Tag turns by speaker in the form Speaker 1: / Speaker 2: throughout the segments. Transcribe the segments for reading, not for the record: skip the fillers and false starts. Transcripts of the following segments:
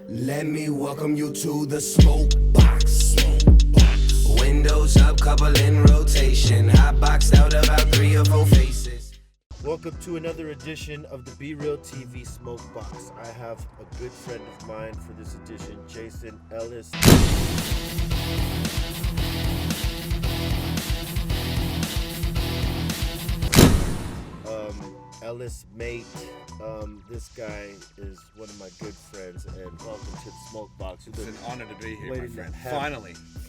Speaker 1: Let me welcome you to the Smokebox. Windows up, couple in rotation. Hot boxed out about 3 or 4 faces.
Speaker 2: Welcome to another edition of the BREALTV Smokebox. I have a good friend of mine for this edition, Jason Ellis. Ellis mate. This guy is one of my good friends, and welcome to the Smokebox.
Speaker 3: It's an honor to be here, my friend.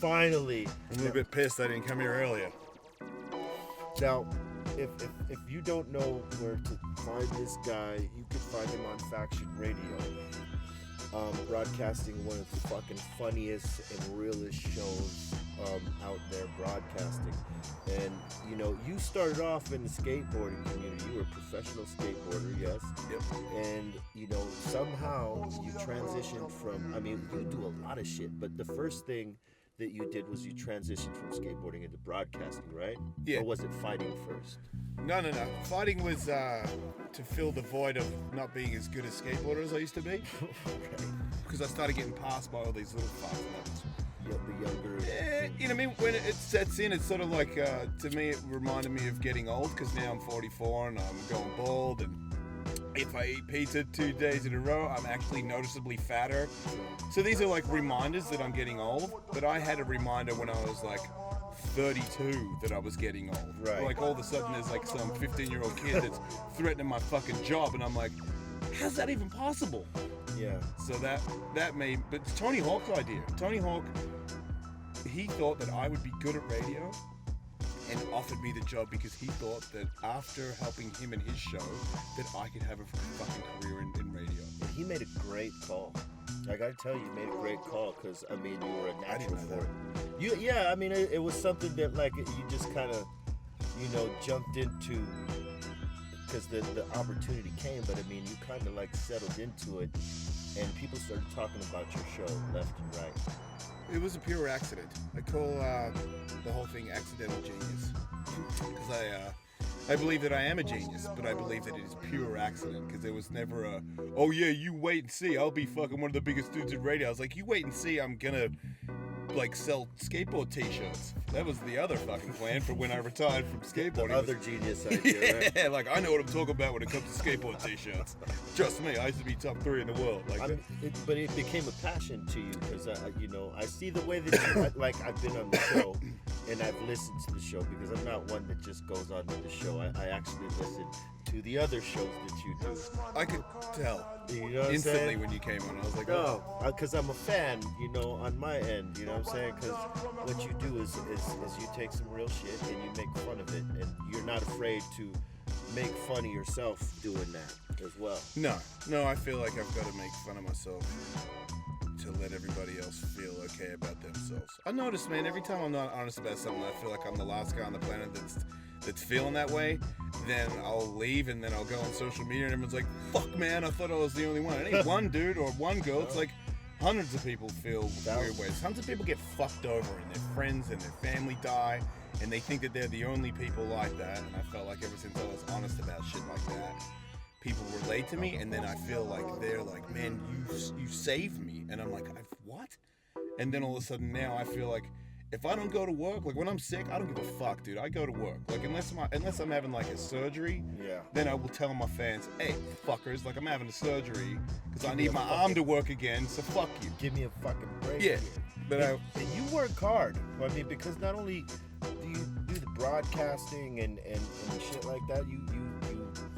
Speaker 3: Finally. I'm a little bit pissed I didn't come here earlier.
Speaker 2: Now, if you don't know where to find this guy, you can find him on Faction Radio, broadcasting one of the fucking funniest and realest shows out there broadcasting. And you know, you started off in the skateboarding community. You were a professional skateboarder, yes.
Speaker 3: Yep.
Speaker 2: And you know, somehow you transitioned from, I mean, you do a lot of shit, but the first thing that you did was you transitioned from skateboarding into broadcasting, right?
Speaker 3: Yeah.
Speaker 2: Or was it fighting first?
Speaker 3: No. Fighting was to fill the void of not being as good a skateboarder as I used to be. Because I started getting passed by all these little fucks.
Speaker 2: The younger.
Speaker 3: Yeah, you know what I mean? When it sets in, it's sort of like, to me, it reminded me of getting old, because now I'm 44 and I'm going bald, and if I eat pizza 2 days in a row, I'm actually noticeably fatter. So these are like reminders that I'm getting old, but I had a reminder when I was like 32 that I was getting old.
Speaker 2: Right.
Speaker 3: Like all of a sudden there's like some 15-year-old kid that's threatening my fucking job, and I'm like, how's that even possible?
Speaker 2: Yeah.
Speaker 3: So that made, but it's Tony Hawk's idea. Tony Hawk, he thought that I would be good at radio and offered me the job because he thought that after helping him in his show that I could have a fucking career in radio.
Speaker 2: And he made a great call. I gotta tell you, he made a great call, because I mean, you were a natural for it. Yeah, I mean, it was something that like you just kind of, you know, jumped into, because the opportunity came, but I mean, you kind of like settled into it, and people started talking about your show left and right.
Speaker 3: It was a pure accident. I call the whole thing accidental genius, because I believe that I am a genius, but I believe that it is pure accident, because there was never a, oh yeah, you wait and see, I'll be fucking one of the biggest dudes in radio. I was like, you wait and see, I'm gonna like sell skateboard t-shirts. That was the other fucking plan for when I retired from skateboarding.
Speaker 2: The other genius idea, right?
Speaker 3: Yeah, like I know what I'm talking about when it comes to skateboard t-shirts. Trust me, I used to be top 3 in the world. Like,
Speaker 2: but it became a passion to you, because you know, I see the way that you, like, I've been on the show and I've listened to the show, because I'm not one that just goes on to the show. I actually listen to the other shows that you do.
Speaker 3: I could tell.
Speaker 2: You know what
Speaker 3: instantly
Speaker 2: I'm
Speaker 3: when you came on. I was like,
Speaker 2: no, because I'm a fan, you know, on my end, you know what I'm saying? Because what you do is you take some real shit and you make fun of it, and you're not afraid to make fun of yourself doing that as well.
Speaker 3: No, I feel like I've got to make fun of myself to let everybody else feel okay about themselves. I notice, man, every time I'm not honest about something, I feel like I'm the last guy on the planet that's feeling that way. Then I'll leave, and then I'll go on social media, and everyone's like, fuck, man, I thought I was the only one. It ain't one dude or one girl. It's like hundreds of people feel weird ways. Hundreds of people get fucked over, and their friends and their family die, and they think that they're the only people like that. And I felt like ever since I was honest about shit like that, people relate to me, and then I feel like they're like, man, you saved me. And I'm like, what? And then all of a sudden now I feel like, if I don't go to work, like when I'm sick, I don't give a fuck, dude. I go to work. Like unless I'm having like a surgery, then I will tell my fans, hey, fuckers, like I'm having a surgery because I need my arm to work again, so fuck you.
Speaker 2: Give me a fucking break.
Speaker 3: Yeah. But
Speaker 2: and you work hard. I mean, because not only do you do the broadcasting and shit like that, you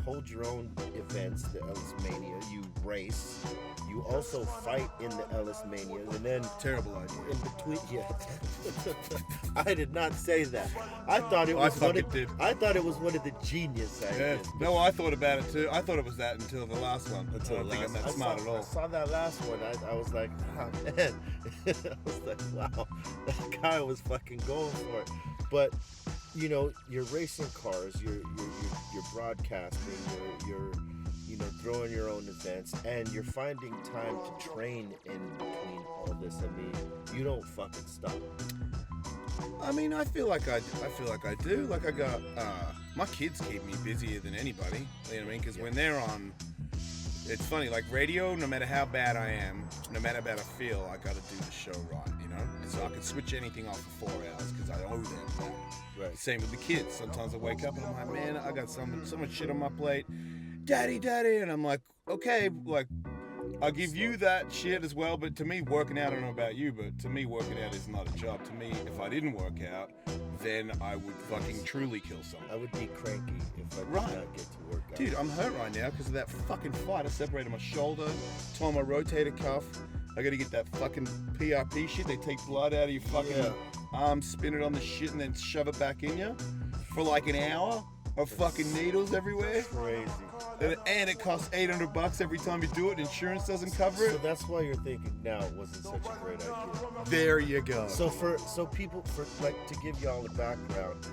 Speaker 2: hold your own events, the Ellis Mania, you race. You also fight in the Ellis Mania, and then
Speaker 3: terrible idea.
Speaker 2: In between, yeah. I did not say that. I thought it was I thought it was one of the genius ideas.
Speaker 3: Yeah. No, I thought about it too. I thought it was that until the last one. I don't think I'm that smart at all.
Speaker 2: I saw that last one. I was like, oh, man. I was like, wow, that guy was fucking going for it. But you know, you're racing cars, you're broadcasting, you're you know, throwing your own events, and you're finding time to train in between all this. I mean, you don't fucking stop.
Speaker 3: I mean, I feel like I do. Like I got my kids keep me busier than anybody. You know what I mean? Because when they're on, it's funny, like radio, no matter how bad I am, no matter how bad I feel, I gotta do the show right, you know? And so I can switch anything off for 4 hours because I owe them that.
Speaker 2: Right.
Speaker 3: Same with the kids. Sometimes I wake up and I'm like, man, I got so much shit on my plate. Daddy, and I'm like, okay, like, I'll give you that shit as well, but to me, working out, I don't know about you, but to me, working out is not a job. To me, if I didn't work out, then I would fucking truly kill someone.
Speaker 2: I would be cranky if I did
Speaker 3: Right.
Speaker 2: not get to work out.
Speaker 3: Dude, I'm hurt right now because of that fucking fight. I separated my shoulder, tore my rotator cuff. I gotta get that fucking PRP shit. They take blood out of your fucking arm, spin it on the shit, and then shove it back in you for like an hour of fucking needles everywhere.
Speaker 2: Crazy.
Speaker 3: And it costs $800 every time you do it. Insurance doesn't cover
Speaker 2: So
Speaker 3: it.
Speaker 2: that's why you're thinking now it wasn't such a great idea.
Speaker 3: There you go.
Speaker 2: So people, to give y'all the background,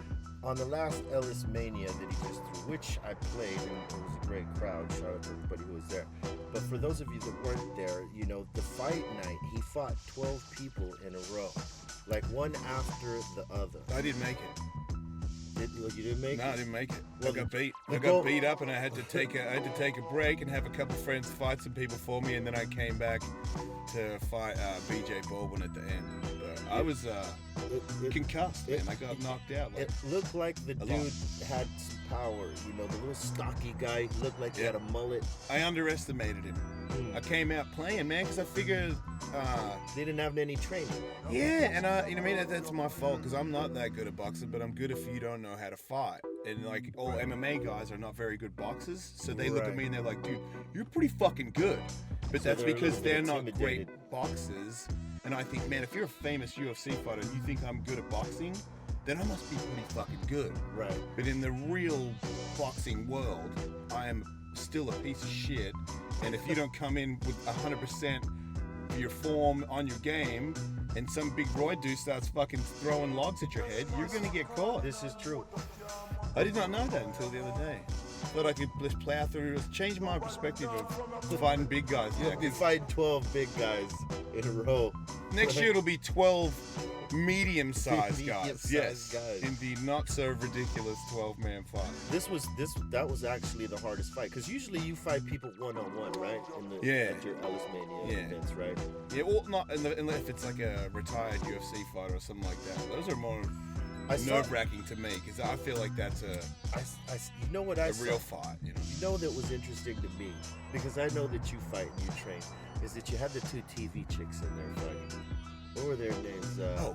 Speaker 2: on the last Ellis Mania that he just threw, which I played, and it was a great crowd. Shout out to everybody who was there. But for those of you that weren't there, you know, the fight night, he fought 12 people in a row, like one after the other.
Speaker 3: I didn't make it.
Speaker 2: You didn't make
Speaker 3: No,
Speaker 2: it?
Speaker 3: I didn't make it.
Speaker 2: Well,
Speaker 3: I got beat.
Speaker 2: the
Speaker 3: I
Speaker 2: goal-
Speaker 3: got beat up, and I had to take a break and have a couple friends fight some people for me, and then I came back to fight BJ Baldwin at the end. But I was concussed, man. I got knocked out. Like,
Speaker 2: It looked like the
Speaker 3: a
Speaker 2: dude
Speaker 3: lot.
Speaker 2: had some power. You know, the little stocky guy looked like he had a mullet.
Speaker 3: I underestimated him. I came out playing, man, because I figured.
Speaker 2: They didn't have any training.
Speaker 3: Yeah, and you know what I mean? That's my fault because I'm not that good at boxing, but I'm good if you don't know how to fight. And like all MMA guys are not very good boxers, so they look at me and they're like, dude, you're pretty fucking good. But
Speaker 2: So
Speaker 3: that's
Speaker 2: they're a
Speaker 3: because
Speaker 2: little bit
Speaker 3: they're not
Speaker 2: intimidated.
Speaker 3: great boxers. And I think, man, if you're a famous UFC fighter and you think I'm good at boxing, then I must be pretty fucking good.
Speaker 2: Right.
Speaker 3: But in the real boxing world, I am still a piece of shit. And if you don't come in with 100% of your form on your game, and some big roid dude starts fucking throwing logs at your head, you're gonna get caught.
Speaker 2: This is true.
Speaker 3: I did not know that until the other day. Thought I could just plow through, change my perspective of fighting big guys. Yeah,
Speaker 2: You'll be
Speaker 3: 'cause
Speaker 2: fighting 12 big guys in a row.
Speaker 3: next year it'll be 12 medium-sized guys.
Speaker 2: Medium-sized
Speaker 3: Yes,
Speaker 2: guys.
Speaker 3: in the not so ridiculous 12-man fight.
Speaker 2: That was actually the hardest fight, because usually you fight people one-on-one, right? At your Ellis Mania events, right?
Speaker 3: Yeah, well, not unless if it's like a retired UFC fighter or something like that. Those are more nerve-wracking to me because I feel like that's a
Speaker 2: you know what I saw?
Speaker 3: real fight. You know.
Speaker 2: You know that was interesting to me, because I know that you fight and you train, is that you had the two TV chicks in there fighting. What were their names?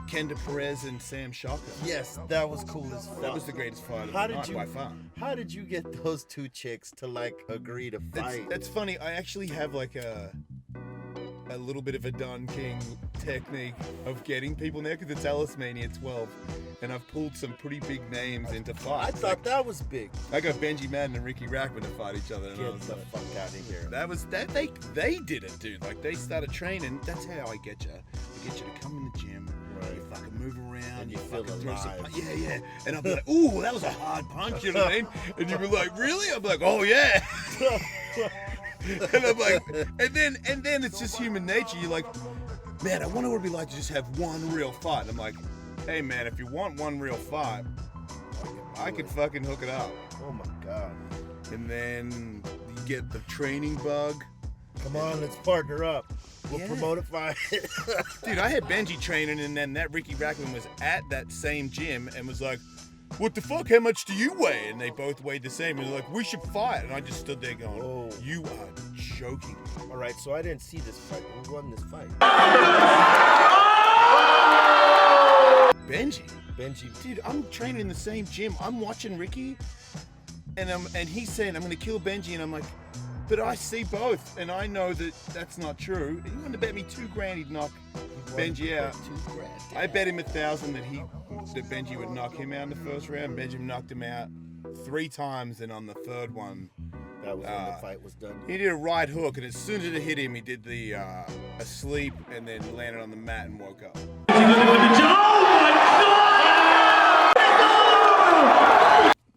Speaker 3: Kenda Perez and Sam Shaka.
Speaker 2: Yes, that was cool as fuck.
Speaker 3: That was the greatest fight of
Speaker 2: How
Speaker 3: the
Speaker 2: did
Speaker 3: night
Speaker 2: you-
Speaker 3: by far.
Speaker 2: How did you get those two chicks to like agree to fight?
Speaker 3: That's funny. I actually have like a little bit of a Don King technique of getting people there because it's Ellis Mania 12, and I've pulled some pretty big names into fights.
Speaker 2: I thought that was big.
Speaker 3: I got Benji Madden and Ricky Rackman to fight each other, and I
Speaker 2: Get
Speaker 3: was
Speaker 2: the
Speaker 3: like,
Speaker 2: fuck out of here.
Speaker 3: that was that they did it, dude. Like they started training. That's how I get you. I get you to come in the gym.
Speaker 2: Right.
Speaker 3: You fucking move around.
Speaker 2: And you
Speaker 3: fucking
Speaker 2: feel
Speaker 3: throw some
Speaker 2: alive.
Speaker 3: yeah. And I'll be like, ooh, that was a hard punch. You know what I mean? And you'll be like, really? I'm like, oh yeah. And I'm like, and then it's just human nature. You're like, man, I wonder what it'd be like to just have one real fight. And I'm like, hey man, if you want one real fight, I could fucking hook it up.
Speaker 2: Oh my god.
Speaker 3: And then you get the training bug.
Speaker 2: Come on, let's partner up. We'll
Speaker 3: Yeah.
Speaker 2: promote a fight.
Speaker 3: Dude, I had Benji training, and then that Ricky Rackman was at that same gym and was like, what the fuck, how much do you weigh? And they both weighed the same, and they're like, we should fight. And I just stood there going,
Speaker 2: Whoa.
Speaker 3: you are joking me.
Speaker 2: All right, so I didn't see this fight. Who won this fight?
Speaker 3: Benji.
Speaker 2: Benji.
Speaker 3: Dude, I'm training in the same gym. I'm watching Ricky, and he's saying, I'm going to kill Benji, and I'm like, but I see both, and I know that that's not true. He wanted to bet me $2,000 he'd knock Benji out. I bet him 1,000 that Benji would knock him out in the first round. Benji knocked him out 3 times, and on the third one,
Speaker 2: That was when the fight was done.
Speaker 3: he did a right hook, and as soon as it hit him, he did the asleep, and then landed on the mat and woke up.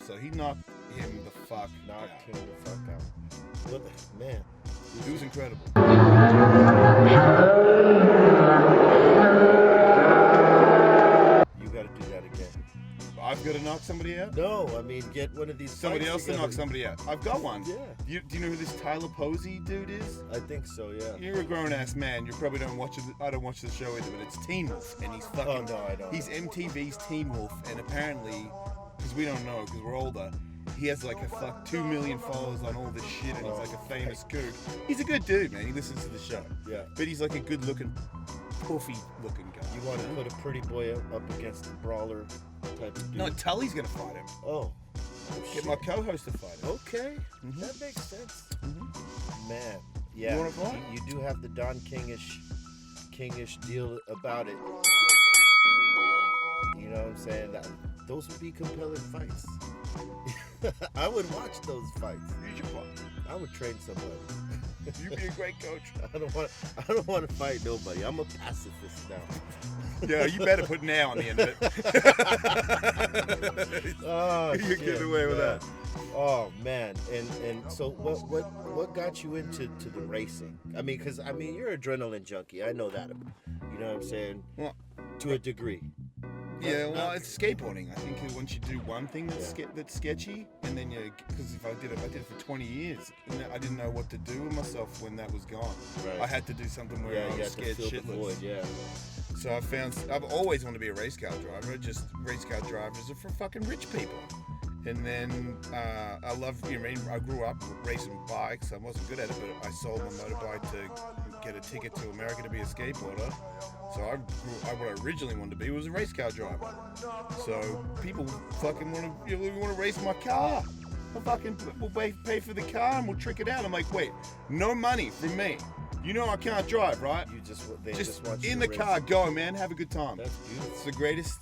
Speaker 3: So he knocked him the fuck
Speaker 2: Knocked
Speaker 3: out.
Speaker 2: him the fuck out. What, man.
Speaker 3: It was incredible.
Speaker 2: You gotta do that again.
Speaker 3: I've got to knock somebody out?
Speaker 2: No, I mean, get one of these.
Speaker 3: Somebody else to knock somebody out. I've got one.
Speaker 2: Yeah.
Speaker 3: Do you know who this Tyler Posey dude is?
Speaker 2: I think so. Yeah.
Speaker 3: You're a grown ass man. You probably don't watch it. I don't watch the show either, but it's Teen Wolf, and he's fucking.
Speaker 2: Oh no, I don't.
Speaker 3: He's MTV's Teen Wolf, and apparently, because we don't know, because we're older, he has like 2 million followers on all this shit, and he's like a famous kook. He's a good dude, man. He listens to the show.
Speaker 2: Yeah.
Speaker 3: But he's like a good looking, puffy looking guy.
Speaker 2: You want to put a pretty boy up against the brawler type of dude?
Speaker 3: No, Tully's gonna fight him.
Speaker 2: Oh.
Speaker 3: Get my co-host to fight him.
Speaker 2: Okay.
Speaker 3: Mhm.
Speaker 2: That makes sense.
Speaker 3: Mm-hmm.
Speaker 2: Man. Yeah.
Speaker 3: You wanna fight?
Speaker 2: You do have the Don Kingish deal about it. You know what I'm saying? Those would be compelling fights. I would watch those fights.
Speaker 3: You should fight.
Speaker 2: I would train somebody.
Speaker 3: You'd be a great coach.
Speaker 2: I don't want to fight nobody. I'm a pacifist now.
Speaker 3: Yeah, you better put now on the end of it.
Speaker 2: Oh,
Speaker 3: You get away with that.
Speaker 2: Oh man, and so what got you into the racing? I mean, because you're an adrenaline junkie. I know that. You know what I'm saying?
Speaker 3: Well,
Speaker 2: to a degree.
Speaker 3: yeah, well, it's skateboarding. I think that once you do one thing that's that's sketchy, and then because if I did it for 20 years, and I didn't know what to do with myself when that was gone.
Speaker 2: Right.
Speaker 3: I had to do something where I was scared shitless.
Speaker 2: Yeah.
Speaker 3: So I've always wanted to be a race car driver. Just race car drivers are for fucking rich people. And then I grew up racing bikes. I wasn't good at it, but I sold my motorbike to get a ticket to America to be a skateboarder. So what I originally wanted to be was a race car driver. So people fucking want to race my car. We'll pay for the car and we'll trick it out. I'm like, wait, no money from me. You know I can't drive, right?
Speaker 2: They just want you
Speaker 3: in
Speaker 2: to
Speaker 3: the
Speaker 2: race.
Speaker 3: car, go, man, have a good time.
Speaker 2: That's beautiful.
Speaker 3: It's the greatest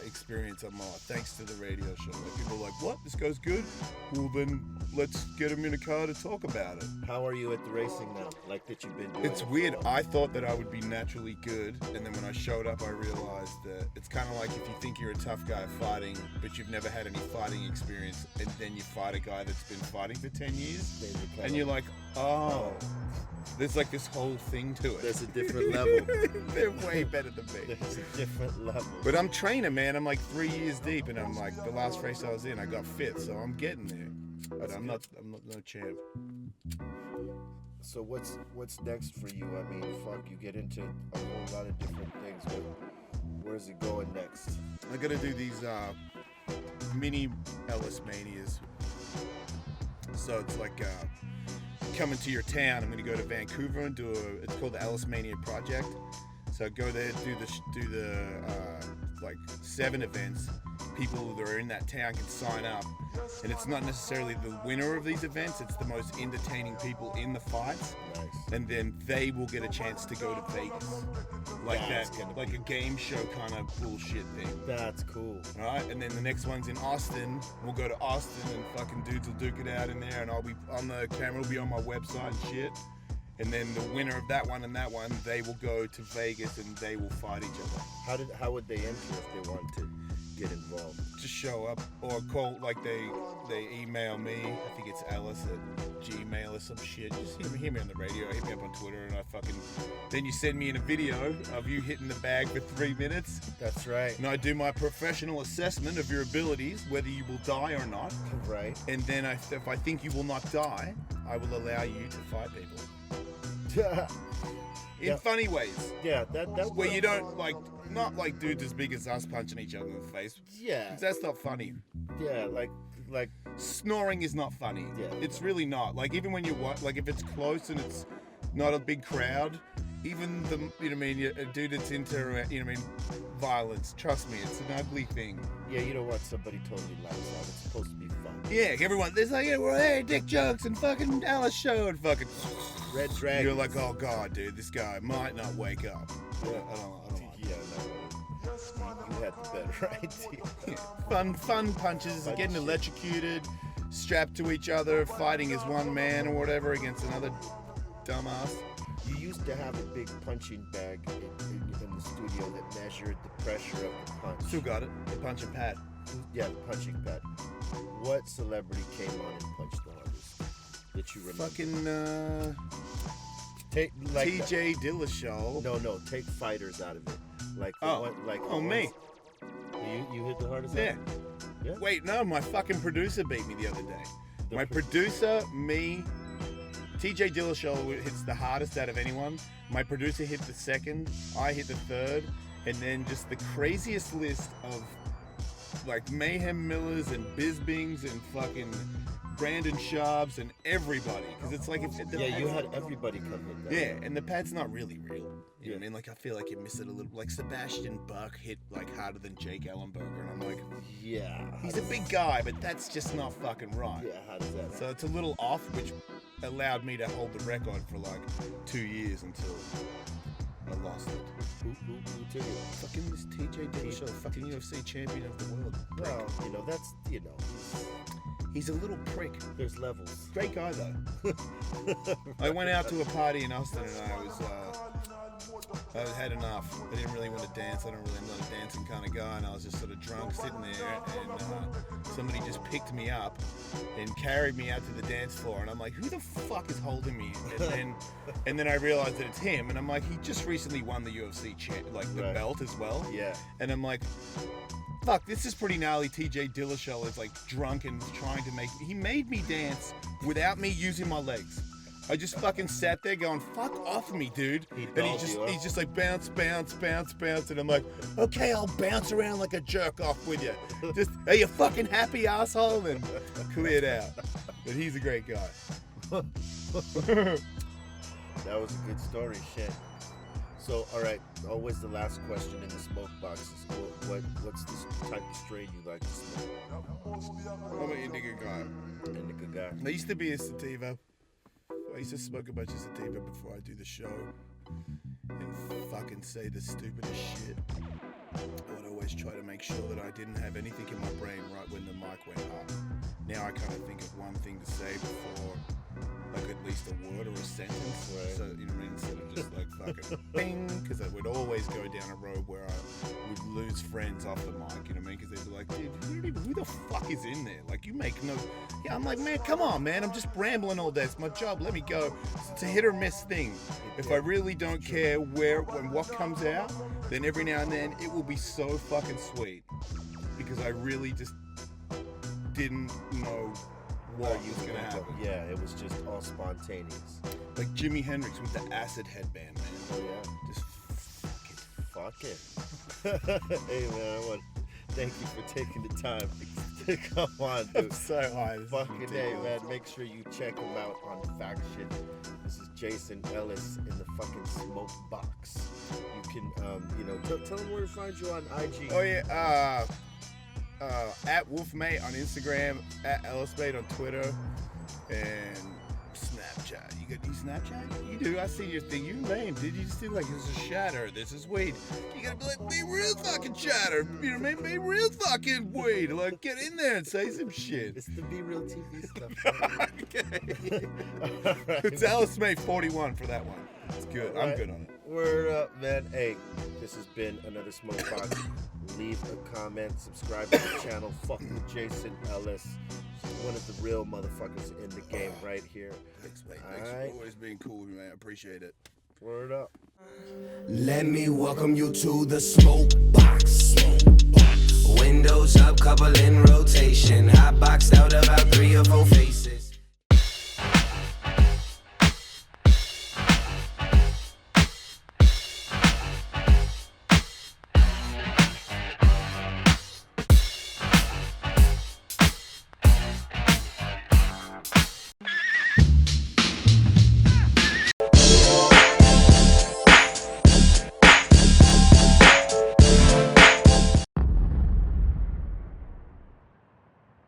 Speaker 3: experience of my life, thanks to the radio show. Like, people are like, what? This guy's good? Well, then let's get him in a car to talk about it.
Speaker 2: How are you at the racing now? Like that you've been doing?
Speaker 3: It's weird. I thought that I would be naturally good, and then when I showed up, I realized that it's kind of like if you think you're a tough guy fighting, but you've never had any fighting experience, and then you fight a guy that's been fighting for 10 years, and you're like, oh. There's like this whole thing to it.
Speaker 2: There's a different level.
Speaker 3: They're way better than me.
Speaker 2: There's a different level.
Speaker 3: But I'm training, man. I'm like 3 years deep, and I'm like, the last race I was in, I got fifth, so I'm getting there. But I'm not no champ.
Speaker 2: So what's next for you? I mean, fuck, you get into a whole lot of different things. Where's it going next?
Speaker 3: I gotta do these mini Ellis Manias. So it's like coming to your town. I'm gonna go to Vancouver and it's called the Ellis Mania Project. So go there, do the like 7 events. People that are in that town can sign up, and it's not necessarily the winner of these events, it's the most entertaining people in the fights.
Speaker 2: Nice.
Speaker 3: And then they will get a chance to go to Vegas. Like a game show kind of bullshit thing.
Speaker 2: That's cool.
Speaker 3: Alright, and then the next one's in Austin. We'll go to Austin and fucking dudes will duke it out in there, and I'll be on the camera, will be on my website and shit. And then the winner of that one and that one, they will go to Vegas and they will fight each other.
Speaker 2: How would they enter if they want to get involved?
Speaker 3: Just show up or call, like they email me. I think it's Ellis at Gmail or some shit. Just hear me on the radio, hit me up on Twitter, and then you send me in a video of you hitting the bag for 3 minutes.
Speaker 2: That's right.
Speaker 3: And I do my professional assessment of your abilities, whether you will die or not.
Speaker 2: Right.
Speaker 3: And then if I think you will not die, I will allow you to fight people. In funny ways.
Speaker 2: Yeah, that
Speaker 3: where you don't not like dudes as big as us punching each other in the face.
Speaker 2: Yeah.
Speaker 3: That's not funny.
Speaker 2: Yeah, like
Speaker 3: snoring is not funny.
Speaker 2: Yeah.
Speaker 3: It's really not. Like even when if it's close and it's not a big crowd, even a dude that's into violence, trust me, it's an ugly thing.
Speaker 2: Yeah, you don't want somebody totally lights out. It's supposed to be fun.
Speaker 3: Yeah, everyone, there's like, hey, dick jokes and fucking Alice show and fucking
Speaker 2: Red Dragon.
Speaker 3: You're like, oh god, dude, this guy might not wake up.
Speaker 2: Yeah,
Speaker 3: I don't like
Speaker 2: yeah, no. You had the better idea.
Speaker 3: Yeah. Fun punches, getting electrocuted, strapped to each other, fighting as one man or whatever against another dumbass.
Speaker 2: You used to have a big punching bag in the studio that measured the pressure of the punch.
Speaker 3: Still got it, the punching pad.
Speaker 2: Yeah, the punching pad. What celebrity came on and punched the hardest that you remember?
Speaker 3: Fucking
Speaker 2: take
Speaker 3: TJ Dillashaw.
Speaker 2: No, take fighters out of it. Like
Speaker 3: me.
Speaker 2: You hit the hardest?
Speaker 3: Yeah.
Speaker 2: Yeah.
Speaker 3: Wait, no, my fucking producer beat me the other day. My producer, me, TJ Dillashaw hits the hardest out of anyone. My producer hit the second, I hit the third, and then just the craziest list of like Mayhem Millers and Bisbings and fucking Brandon Sharps and everybody. Because it's like...
Speaker 2: you had everybody come in there.
Speaker 3: Yeah, and the pad's not really real. You know
Speaker 2: Yeah.
Speaker 3: what I mean? Like, I feel like you miss it a little. Like, Sebastian Buck hit, like, harder than Jake Ellenberger. And I'm like...
Speaker 2: Yeah.
Speaker 3: He's a big guy, but that's just not fucking right.
Speaker 2: Yeah, how does that...
Speaker 3: So it's a little off, which allowed me to hold the record for, like, 2 years until I lost it.
Speaker 2: Who took it?
Speaker 3: Fucking this TJ Dillashaw, fucking UFC champion of the world.
Speaker 2: Well, that's,
Speaker 3: He's a little prick.
Speaker 2: there's levels.
Speaker 3: Great guy, though. I went out to a party in Austin and I had enough. I didn't really want to dance. I'm not a dancing kind of guy, and I was just sort of drunk sitting there, and somebody just picked me up and carried me out to the dance floor, and I'm like, who the fuck is holding me? And then I realized that it's him, and I'm like, he just recently won the UFC the belt as well.
Speaker 2: Yeah.
Speaker 3: And I'm like, fuck, this is pretty gnarly. TJ Dillashaw is like drunk and trying to he made me dance without me using my legs. I just fucking sat there going, fuck off me, dude. He's just like bounce, bounce, bounce, bounce. And I'm like, okay, I'll bounce around like a jerk off with you. Just, are you fucking happy, asshole? And cleared out. But he's a great guy.
Speaker 2: That was a good story, shit. So, all right, always the last question in the smoke box is, what's this type of strain you like to smoke?
Speaker 3: How about you, nigga guy?
Speaker 2: Indica guy.
Speaker 3: I used to be a sativa. I used to smoke a bunch of sativa before I do the show and fucking say the stupidest shit. I would always try to make sure that I didn't have anything in my brain right when the mic went up. Now I kind of think of one thing to say before, like at least a word or a sentence.
Speaker 2: Right.
Speaker 3: So, you know what I mean? Instead of just like fucking bing, because I would always go down a road where I would lose friends off the mic, you know what I mean? Because they'd be like, dude, who the fuck is in there? Like, you make no... Yeah, I'm like, man, come on, man. I'm just rambling all day. It's my job. Let me go. It's a hit or miss thing. If I really don't care where and what comes out, then every now and then it will be so fucking sweet. Because I really just didn't know what was going to happen.
Speaker 2: Yeah, it was just all spontaneous.
Speaker 3: Like Jimi Hendrix with the acid headband, man.
Speaker 2: Oh, yeah.
Speaker 3: Just
Speaker 2: Fuck it. Hey, man, I want to thank you for taking the time to come on, dude.
Speaker 3: I'm so high. This is
Speaker 2: Fucking day,
Speaker 3: ridiculous.
Speaker 2: man. Make sure you check him out on Fact Shit. This is Jason Ellis in the fucking Smokebox. You can, tell them where to find you on IG.
Speaker 3: Oh, yeah. At Wolfmate on Instagram, at Ellismate on Twitter, and Snapchat. You Snapchat? You do. I see your thing. You lame, dude. You just do like, this is shatter. This is weed. You gotta be like, be real fucking chatter. You know what I mean? Be real fucking weed. Like, get in there and say some shit.
Speaker 2: It's the BREALTV stuff.
Speaker 3: Okay.
Speaker 2: Right.
Speaker 3: It's Ellismate 41 for that one. It's good. I'm
Speaker 2: Right.
Speaker 3: good on it.
Speaker 2: Word up, man. Hey, this has been another Smokebox. Leave a comment, subscribe to the channel. Fuck with Jason Ellis. One of the real motherfuckers in the game right here.
Speaker 3: Thanks, mate. Thanks
Speaker 2: All right.
Speaker 3: for always being cool with me, man. I appreciate it.
Speaker 2: Word up.
Speaker 1: Let me welcome you to the smoke box. Windows up, couple in rotation. Hot boxed out about 3 or 4 faces.